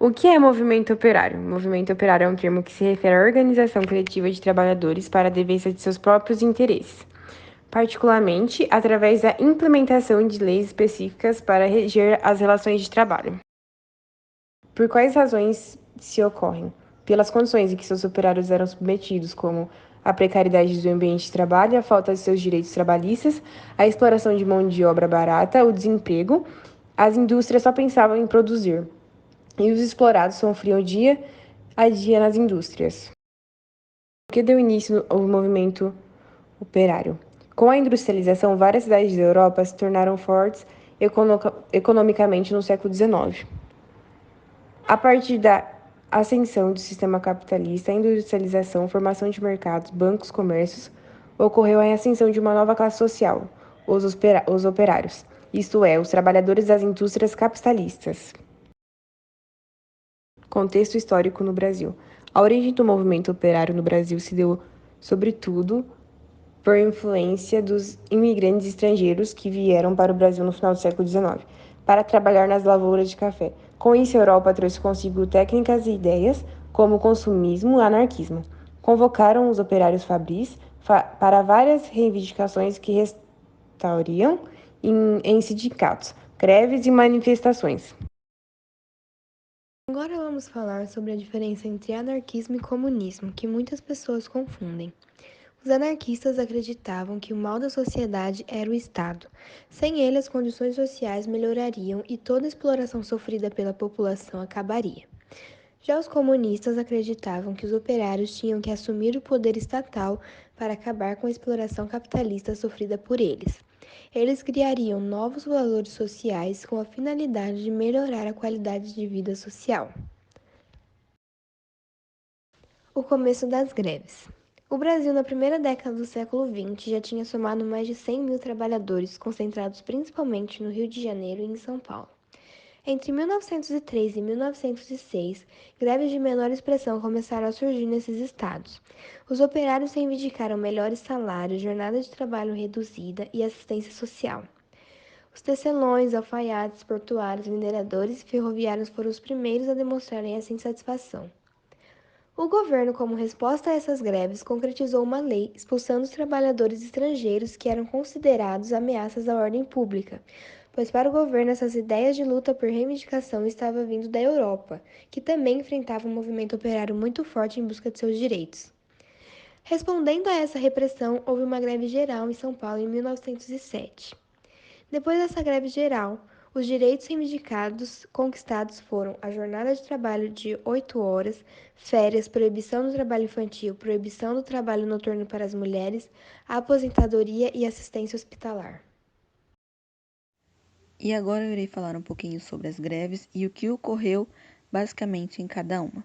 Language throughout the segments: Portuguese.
O que é movimento operário? Movimento operário é um termo que se refere à organização coletiva de trabalhadores para a defesa de seus próprios interesses, particularmente através da implementação de leis específicas para reger as relações de trabalho. Por quais razões se ocorrem? Pelas condições em que seus operários eram submetidos, como a precariedade do ambiente de trabalho, a falta de seus direitos trabalhistas, a exploração de mão de obra barata, o desemprego. As indústrias só pensavam em produzir, e os explorados sofriam dia a dia nas indústrias. O que deu início ao movimento operário? Com a industrialização, várias cidades da Europa se tornaram fortes economicamente no século XIX. A partir da ascensão do sistema capitalista, a industrialização, formação de mercados, bancos, comércios, ocorreu a ascensão de uma nova classe social, os operários, isto é, os trabalhadores das indústrias capitalistas. Contexto histórico no Brasil. A origem do movimento operário no Brasil se deu, sobretudo, por influência dos imigrantes estrangeiros que vieram para o Brasil no final do século XIX, para trabalhar nas lavouras de café. Com isso, a Europa trouxe consigo técnicas e ideias como o consumismo e o anarquismo. Convocaram os operários fabris para várias reivindicações que restauriam em sindicatos, greves e manifestações. Agora vamos falar sobre a diferença entre anarquismo e comunismo, que muitas pessoas confundem. Os anarquistas acreditavam que o mal da sociedade era o Estado. Sem ele, as condições sociais melhorariam e toda a exploração sofrida pela população acabaria. Já os comunistas acreditavam que os operários tinham que assumir o poder estatal para acabar com a exploração capitalista sofrida por eles. Eles criariam novos valores sociais com a finalidade de melhorar a qualidade de vida social. O começo das greves. O Brasil, na primeira década do século XX, já tinha somado mais de 100 mil trabalhadores, concentrados principalmente no Rio de Janeiro e em São Paulo. Entre 1903 e 1906, greves de menor expressão começaram a surgir nesses estados. Os operários reivindicaram melhores salários, jornada de trabalho reduzida e assistência social. Os tecelões, alfaiates, portuários, mineradores e ferroviários foram os primeiros a demonstrarem essa insatisfação. O governo, como resposta a essas greves, concretizou uma lei expulsando os trabalhadores estrangeiros que eram considerados ameaças à ordem pública, pois para o governo essas ideias de luta por reivindicação estavam vindo da Europa, que também enfrentava um movimento operário muito forte em busca de seus direitos. Respondendo a essa repressão, houve uma greve geral em São Paulo em 1907. Depois dessa greve geral, os direitos reivindicados conquistados foram a jornada de trabalho de 8 horas, férias, proibição do trabalho infantil, proibição do trabalho noturno para as mulheres, a aposentadoria e assistência hospitalar. E agora eu irei falar um pouquinho sobre as greves e o que ocorreu basicamente em cada uma.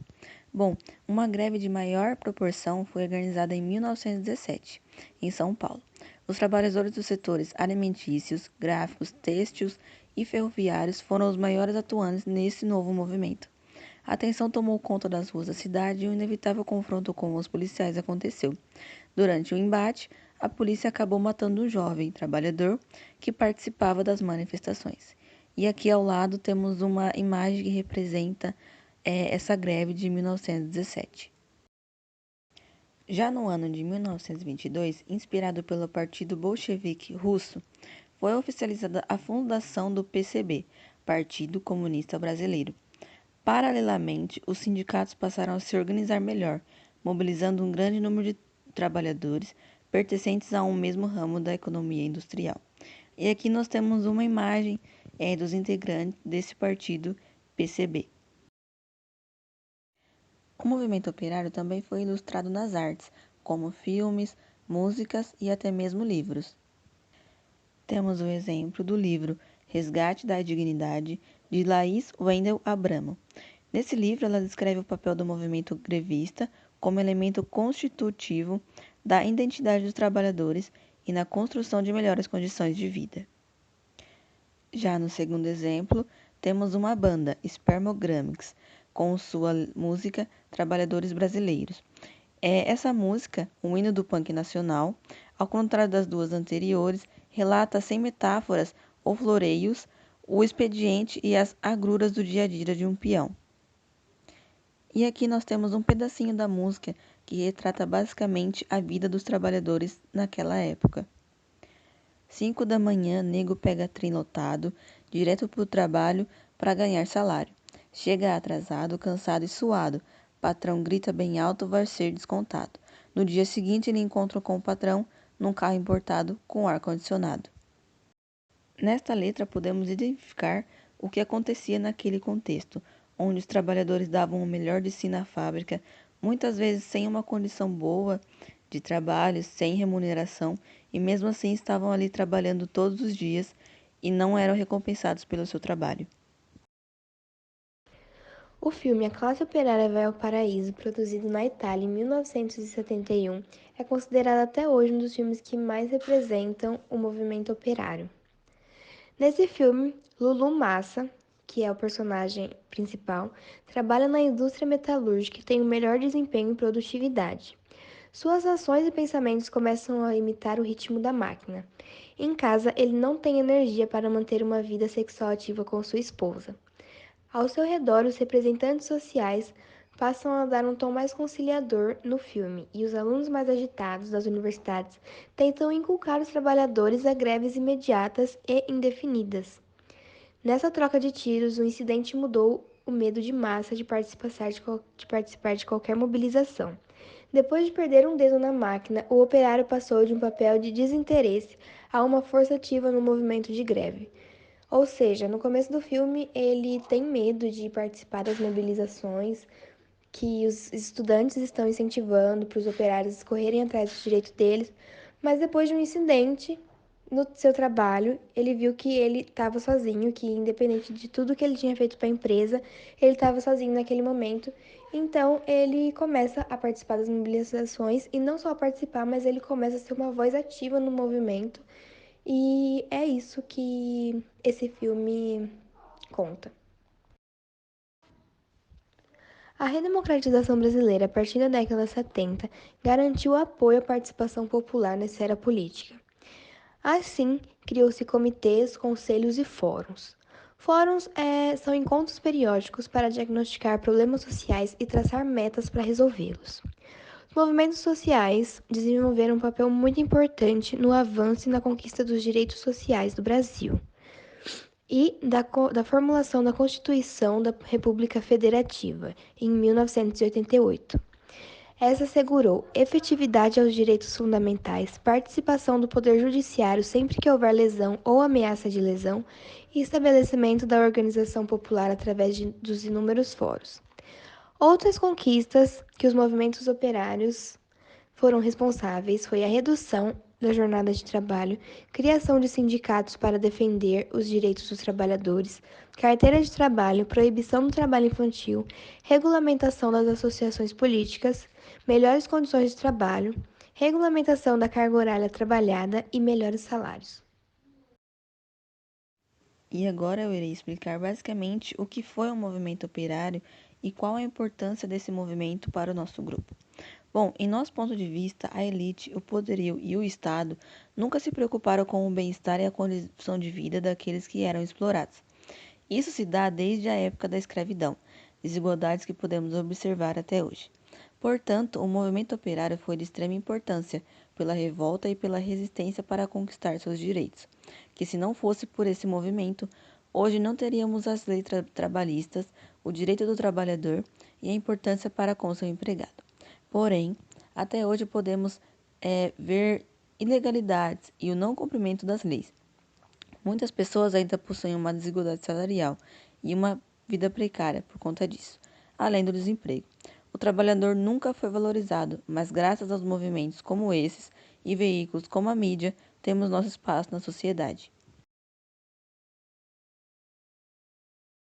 Bom, uma greve de maior proporção foi organizada em 1917, em São Paulo. Os trabalhadores dos setores alimentícios, gráficos, têxteis e ferroviários foram os maiores atuantes nesse novo movimento. A tensão tomou conta das ruas da cidade e um inevitável confronto com os policiais aconteceu. Durante o embate, a polícia acabou matando um jovem trabalhador que participava das manifestações. E aqui ao lado temos uma imagem que representa essa greve de 1917. Já no ano de 1922, inspirado pelo Partido Bolchevique Russo, foi oficializada a fundação do PCB, Partido Comunista Brasileiro. Paralelamente, os sindicatos passaram a se organizar melhor, mobilizando um grande número de trabalhadores pertencentes a um mesmo ramo da economia industrial. E aqui nós temos uma imagem dos integrantes desse partido PCB. O movimento operário também foi ilustrado nas artes, como filmes, músicas e até mesmo livros. Temos o exemplo do livro Resgate da Dignidade, de Laís Wendel Abramo. Nesse livro, ela descreve o papel do movimento grevista como elemento constitutivo da identidade dos trabalhadores e na construção de melhores condições de vida. Já no segundo exemplo, temos uma banda, Spermogramics, com sua música Trabalhadores Brasileiros. Essa música, o hino do punk nacional, ao contrário das duas anteriores, relata sem metáforas ou floreios o expediente e as agruras do dia a dia de um peão. E aqui nós temos um pedacinho da música que retrata basicamente a vida dos trabalhadores naquela época. 5 da manhã, nego pega trem lotado, direto pro trabalho para ganhar salário. Chega atrasado, cansado e suado. Patrão grita bem alto, vai ser descontado. No dia seguinte, ele encontra com o patrão num carro importado com ar-condicionado. Nesta letra, podemos identificar o que acontecia naquele contexto, onde os trabalhadores davam o melhor de si na fábrica, muitas vezes sem uma condição boa de trabalho, sem remuneração, e mesmo assim estavam ali trabalhando todos os dias e não eram recompensados pelo seu trabalho. O filme A Classe Operária Vai ao Paraíso, produzido na Itália em 1971, é considerado até hoje um dos filmes que mais representam o movimento operário. Nesse filme, Lulu Massa, que é o personagem principal, trabalha na indústria metalúrgica e tem o melhor desempenho e produtividade. Suas ações e pensamentos começam a imitar o ritmo da máquina. Em casa, ele não tem energia para manter uma vida sexual ativa com sua esposa. Ao seu redor, os representantes sociais passam a dar um tom mais conciliador no filme, e os alunos mais agitados das universidades tentam inculcar os trabalhadores a greves imediatas e indefinidas. Nessa troca de tiros, o incidente mudou o medo de massa de participar de qualquer mobilização. Depois de perder um dedo na máquina, o operário passou de um papel de desinteresse a uma força ativa no movimento de greve. Ou seja, no começo do filme, ele tem medo de participar das mobilizações que os estudantes estão incentivando para os operários correrem atrás do direito deles, mas depois de um incidente no seu trabalho, ele viu que ele estava sozinho, que independente de tudo que ele tinha feito para a empresa, ele estava sozinho naquele momento. Então, ele começa a participar das mobilizações e não só a participar, mas ele começa a ser uma voz ativa no movimento. E é isso que esse filme conta. A redemocratização brasileira, a partir da década de 70, garantiu apoio à participação popular na esfera política. Assim, criou-se comitês, conselhos e fóruns. Fóruns são encontros periódicos para diagnosticar problemas sociais e traçar metas para resolvê-los. Os movimentos sociais desenvolveram um papel muito importante no avanço e na conquista dos direitos sociais do Brasil e da formulação da Constituição da República Federativa, em 1988. Essa assegurou efetividade aos direitos fundamentais, participação do Poder Judiciário sempre que houver lesão ou ameaça de lesão e estabelecimento da organização popular através dos inúmeros fóruns. Outras conquistas que os movimentos operários foram responsáveis foi a redução da jornada de trabalho, criação de sindicatos para defender os direitos dos trabalhadores, carteira de trabalho, proibição do trabalho infantil, regulamentação das associações políticas, melhores condições de trabalho, regulamentação da carga horária trabalhada e melhores salários. E agora eu irei explicar basicamente o que foi o movimento operário e qual a importância desse movimento para o nosso grupo. Bom, em nosso ponto de vista, a elite, o poderio e o Estado nunca se preocuparam com o bem-estar e a condição de vida daqueles que eram explorados. Isso se dá desde a época da escravidão, desigualdades que podemos observar até hoje. Portanto, o movimento operário foi de extrema importância pela revolta e pela resistência para conquistar seus direitos, que se não fosse por esse movimento, hoje não teríamos as leis trabalhistas, o direito do trabalhador e a importância para com seu empregado. Porém, até hoje podemos ver ilegalidades e o não cumprimento das leis. Muitas pessoas ainda possuem uma desigualdade salarial e uma vida precária por conta disso, além do desemprego. O trabalhador nunca foi valorizado, mas graças aos movimentos como esses e veículos como a mídia, temos nosso espaço na sociedade.